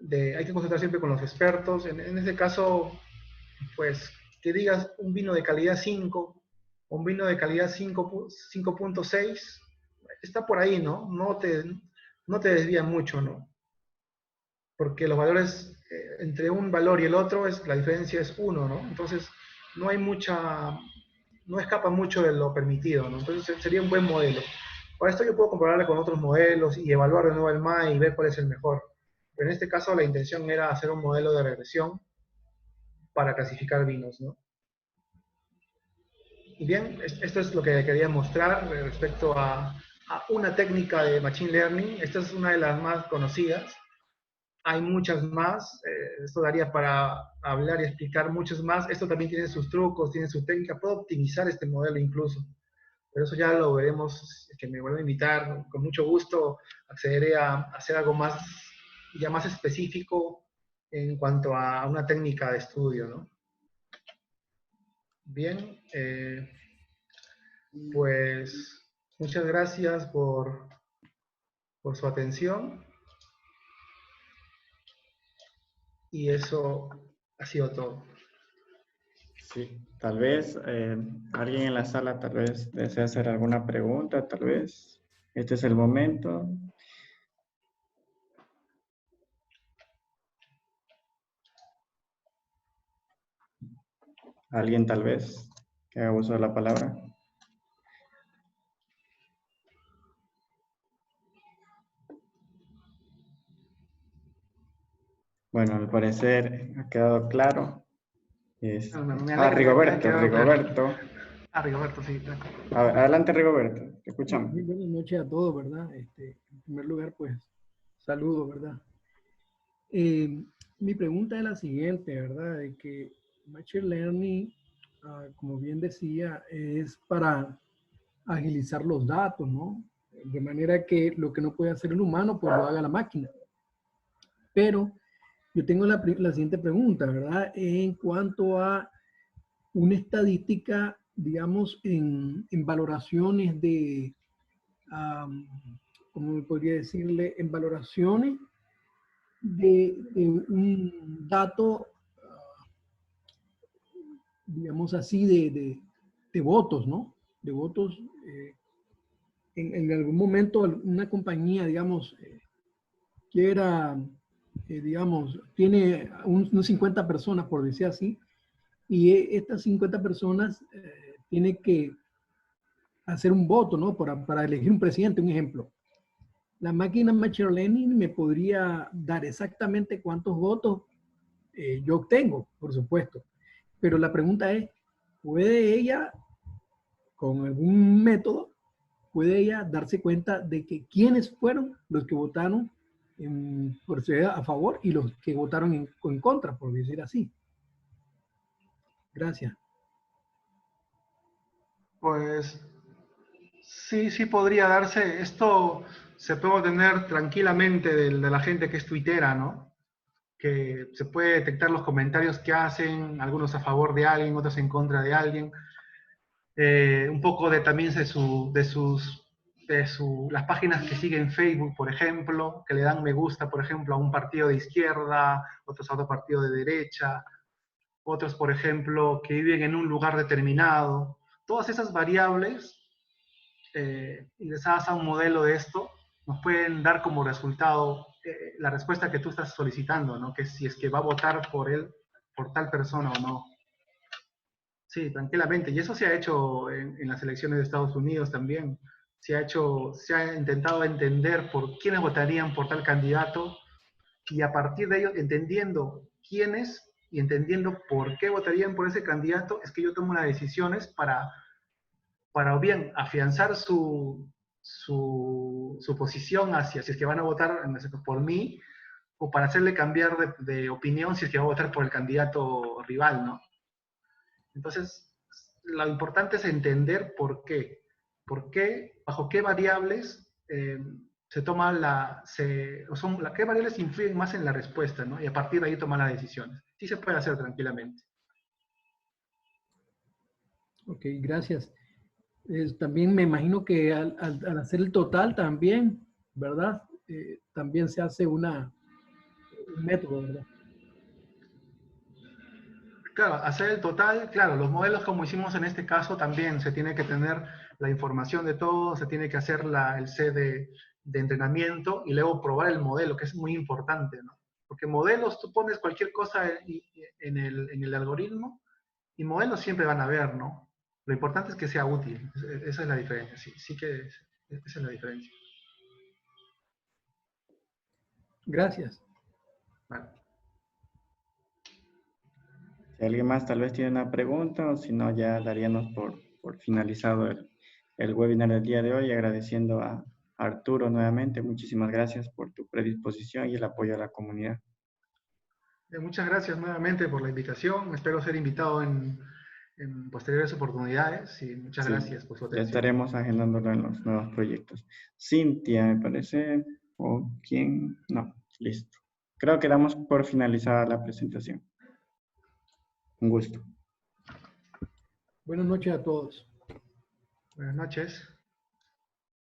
S2: Hay que consultar siempre con los expertos. En este caso, pues, que digas un vino de calidad 5, un vino de calidad 5.6, está por ahí, ¿no? No te desvía mucho, ¿no? Porque los valores, entre un valor y el otro, la diferencia es 1, ¿no? Entonces, no escapa mucho de lo permitido, ¿no? Entonces, sería un buen modelo. Para esto yo puedo compararle con otros modelos y evaluar de nuevo el MAE y ver cuál es el mejor. Pero en este caso, la intención era hacer un modelo de regresión para clasificar vinos, ¿no? Y bien, esto es lo que quería mostrar respecto a una técnica de Machine Learning. Esta es una de las más conocidas. Hay muchas más. Esto daría para hablar y explicar muchas más. Esto también tiene sus trucos, tiene su técnica. Puedo optimizar este modelo incluso. Pero eso ya lo veremos, que me vuelvan a invitar. Con mucho gusto accederé a hacer algo más, ya más específico en cuanto a una técnica de estudio, ¿no? Bien, pues muchas gracias por su atención y eso ha sido todo.
S1: Sí, tal vez alguien en la sala tal vez desea hacer alguna pregunta, tal vez este es el momento. Alguien tal vez que haga uso de la palabra. Bueno, al parecer ha quedado claro.
S2: Me alegra que haya
S1: Rigoberto,
S2: quedado claro.
S1: Rigoberto.
S2: Rigoberto, sí.
S1: Adelante, Rigoberto, te escuchamos.
S3: Muy buenas noches a todos, ¿verdad? En primer lugar, pues, saludos, ¿verdad? Mi pregunta es la siguiente, ¿verdad? De que Machine Learning, como bien decía, es para agilizar los datos, ¿no? De manera que lo que no puede hacer el humano, pues lo haga la máquina. Pero yo tengo la siguiente pregunta, ¿verdad? En cuanto a una estadística, digamos, en valoraciones de, ¿cómo podría decirle? En valoraciones de un dato, digamos así, votos, ¿no? De votos. En algún momento una compañía, digamos, quiera, digamos, tiene unos 50 personas, por decir así, y estas 50 personas tienen que hacer un voto, ¿no? Para elegir un presidente, un ejemplo. La máquina Machine Learning me podría dar exactamente cuántos votos yo obtengo, por supuesto. Pero la pregunta es, ¿puede ella, con algún método, puede ella darse cuenta de que quiénes fueron los que votaron por ser a favor y los que votaron en contra, por decir así? Gracias.
S2: Pues sí, sí podría darse. Esto se puede obtener tranquilamente de la gente que es tuitera, ¿no? Que se puede detectar los comentarios que hacen, algunos a favor de alguien, otros en contra de alguien. Un poco de también las páginas que siguen Facebook, por ejemplo, que le dan me gusta, por ejemplo, a un partido de izquierda, otros a otro partido de derecha, otros, por ejemplo, que viven en un lugar determinado. Todas esas variables, ingresadas a un modelo de esto, nos pueden dar como resultado la respuesta que tú estás solicitando, ¿no? Que si es que va a votar por él, por tal persona o no. Sí, tranquilamente. Y eso se ha hecho en las elecciones de Estados Unidos también. Se ha intentado entender por quiénes votarían por tal candidato y a partir de ello, entendiendo quiénes y entendiendo por qué votarían por ese candidato, es que yo tomo las decisiones para o bien afianzar su posición hacia si es que van a votar por mí o para hacerle cambiar de opinión si es que va a votar por el candidato rival, ¿no? Entonces, lo importante es entender por qué, bajo qué variables qué variables influyen más en la respuesta, ¿no? Y a partir de ahí tomar las decisiones. Sí se puede hacer tranquilamente.
S3: Ok, gracias. También me imagino que al hacer el total también, ¿verdad? También se hace un método, ¿verdad?
S2: Claro, hacer el total, claro, los modelos como hicimos en este caso también se tiene que tener la información de todo, se tiene que hacer el set de entrenamiento y luego probar el modelo, que es muy importante, ¿no? Porque modelos, tú pones cualquier cosa en el algoritmo y modelos siempre van a haber, ¿no? Lo importante es que sea útil, esa es la diferencia, sí que esa es la diferencia.
S3: Gracias.
S2: Vale.
S1: Si alguien más tal vez tiene una pregunta o si no, ya daríamos por finalizado el webinar del día de hoy, agradeciendo a Arturo nuevamente. Muchísimas gracias por tu predisposición y el apoyo a la comunidad.
S2: Muchas gracias nuevamente por la invitación. Espero ser invitado en posteriores oportunidades y muchas gracias por su atención.
S1: Ya estaremos agendándolo en los nuevos proyectos. Cintia, me parece, o quién, no, listo. Creo que damos por finalizada la presentación. Un gusto.
S3: Buenas noches a todos.
S2: Buenas noches.